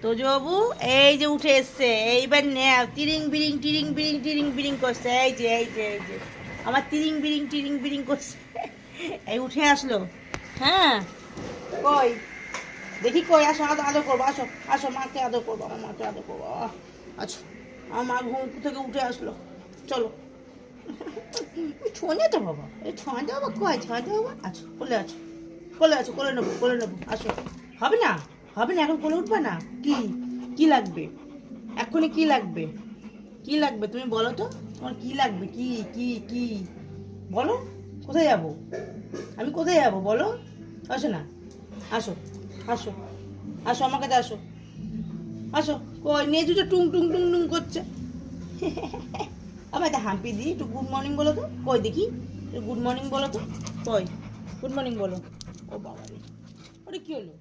তোজবাবু এই যে উঠে এসছে, এইবার নেও। তিরিং বিরিং টিরিং বিরিং টিরিং বিরিং করছে। এই যে এই যে এই যে আমার তিরিং বিরিং করছে। এই উঠে আসলো। হ্যাঁ, কই দেখি, কই আসো, আদর করবো, আসো আসো, মাকে আদর করবো, আমার মাকে আদর করবো। আচ্ছা, আমার মা ঘুম থেকে উঠে আসলো, চলো। ছোঁয়া তো বাবা, এই ছোঁয়া বাবা, কয় ছোঁয়া বাবা। আচ্ছা, কোলে আছো, কোলে আছো, কোলে নেবো, আসো। হবে না, হবে না, এখন কোলে উঠবে না। কি কি লাগবে এক্ষুনি? কি লাগবে, কি লাগবে তুমি বলো তো, তোমার কি লাগবে? কি কি কি বলো? কোথায় যাবো আমি, কোথায় যাবো বলো? আসো না, আসো আসো আসো, আমার কাছে আসো, আসো। কই নেজুটা টুং টুং টুং টুং করছে। আমার একটা হাম্পি দিই, একটু গুড মর্নিং বলো তো, কই দেখি, গুড মর্নিং বলো তো, কই গুড মর্নিং বলো। ও বাবা রে, ওরে কি হলো?